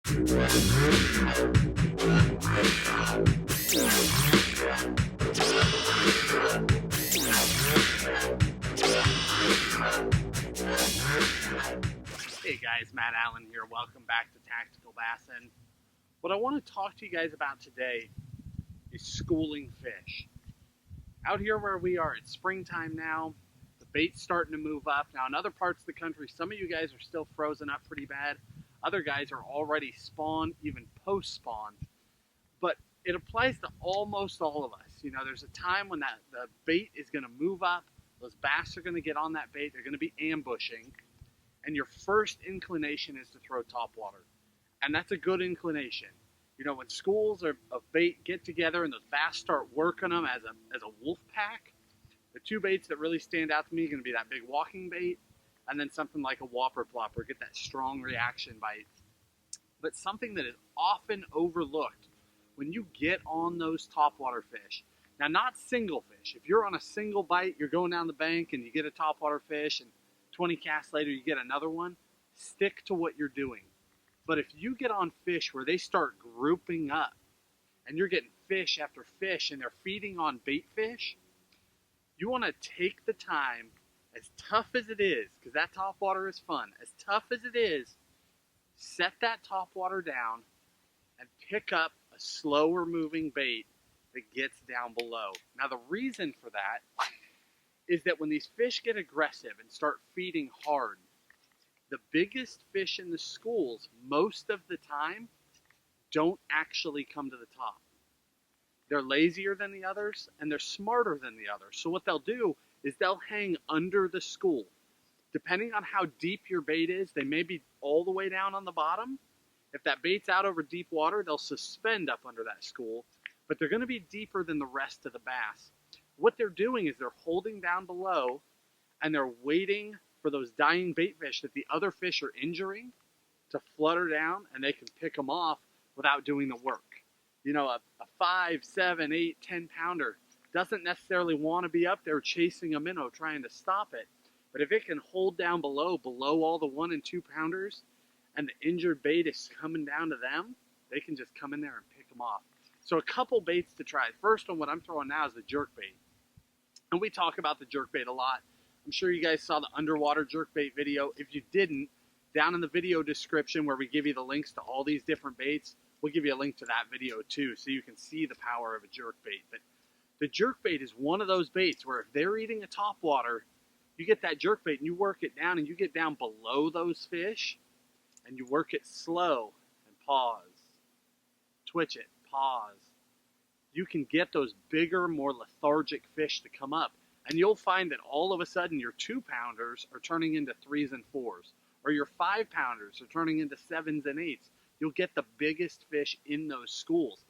Hey guys, Matt Allen here. Welcome back to Tactical Bassin. What I want to talk to you guys about today is schooling fish. Out here where we are, it's springtime now. The bait's starting to move up. Now in other parts of the country, some of you guys are still frozen up pretty bad. Other guys are already spawned, even post-spawned. But it applies to almost all of us. You know, there's a time when the bait is going to move up. Those bass are going to get on that bait. They're going to be ambushing. And your first inclination is to throw topwater. And that's a good inclination. You know, when schools of bait get together and those bass start working them as a wolf pack, the two baits that really stand out to me are going to be that big walking bait and then something like a whopper plopper, get that strong reaction bite. But something that is often overlooked when you get on those topwater fish, now not single fish. If you're on a single bite, you're going down the bank and you get a topwater fish and 20 casts later you get another one, stick to what you're doing. But if you get on fish where they start grouping up and you're getting fish after fish and they're feeding on bait fish, you want to take the time, as tough as it is, because that topwater is fun, as tough as it is, set that topwater down and pick up a slower moving bait that gets down below. Now the reason for that is that when these fish get aggressive and start feeding hard, the biggest fish in the schools, most of the time, don't actually come to the top. They're lazier than the others, and they're smarter than the others. So what they'll do is they'll hang under the school. Depending on how deep your bait is, they may be all the way down on the bottom. If that bait's out over deep water, they'll suspend up under that school, but they're going to be deeper than the rest of the bass. What they're doing is they're holding down below and they're waiting for those dying bait fish that the other fish are injuring to flutter down and they can pick them off without doing the work. You know, a 5, 7, 8, 10 pounder doesn't necessarily want to be up there chasing a minnow trying to stop it. But if it can hold down below all the 1 and 2 pounders and the injured bait is coming down to them, they can just come in there and pick them off. So a couple baits to try. First one, what I'm throwing now is the jerk bait. And we talk about the jerkbait a lot. I'm sure you guys saw the underwater jerkbait video. If you didn't, down in the video description where we give you the links to all these different baits, we'll give you a link to that video too so you can see the power of a jerkbait. But the jerkbait is one of those baits where if they're eating a topwater, you get that jerkbait and you work it down and you get down below those fish and you work it slow and pause. Twitch it, pause. You can get those bigger, more lethargic fish to come up. And you'll find that all of a sudden your 2 pounders are turning into 3s and 4s. Or your 5 pounders are turning into 7s and 8s. You'll get the biggest fish in those schools.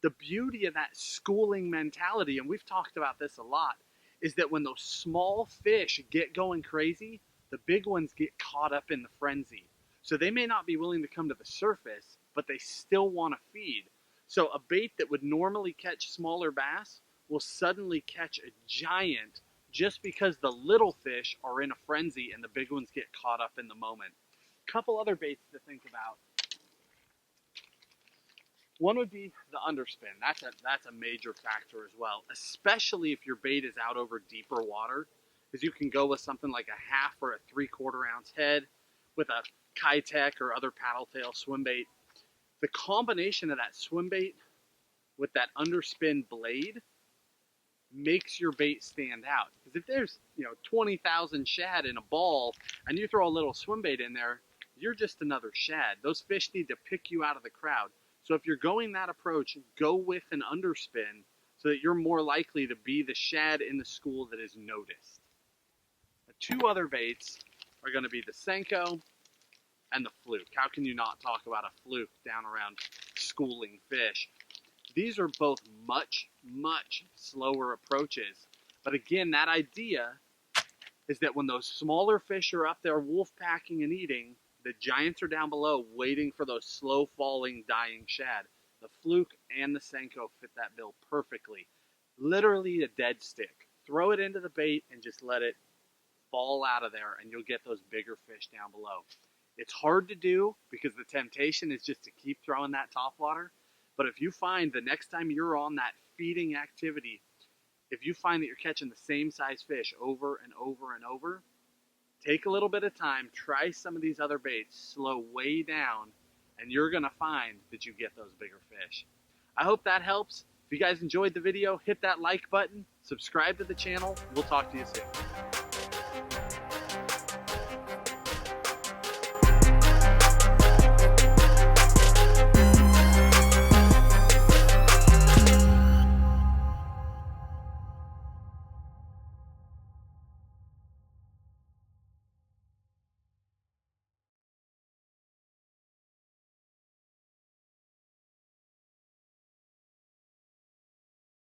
The beauty of that schooling mentality, and we've talked about this a lot, is that when those small fish get going crazy, the big ones get caught up in the frenzy. So they may not be willing to come to the surface, but they still want to feed. So a bait that would normally catch smaller bass will suddenly catch a giant just because the little fish are in a frenzy and the big ones get caught up in the moment. A couple other baits to think about. One would be the underspin. That's a major factor as well, especially if your bait is out over deeper water, because you can go with something like a 1/2 or a 3/4 ounce head with a Kitech or other paddle tail swim bait. The combination of that swim bait with that underspin blade makes your bait stand out. Because if there's 20,000 shad in a ball and you throw a little swim bait in there, you're just another shad. Those fish need to pick you out of the crowd. So if you're going that approach, go with an underspin so that you're more likely to be the shad in the school that is noticed. The 2 other baits are going to be the Senko and the fluke. How can you not talk about a fluke down around schooling fish? These are both much, much slower approaches. But again, that idea is that when those smaller fish are up there wolf packing and eating, the giants are down below waiting for those slow falling, dying shad. The fluke and the Senko fit that bill perfectly. Literally a dead stick. Throw it into the bait and just let it fall out of there and you'll get those bigger fish down below. It's hard to do because the temptation is just to keep throwing that topwater. But if you find the next time you're on that feeding activity, if you find that you're catching the same size fish over and over and over, take a little bit of time, try some of these other baits, slow way down, and you're going to find that you get those bigger fish. I hope that helps. If you guys enjoyed the video, hit that like button, subscribe to the channel. We'll talk to you soon.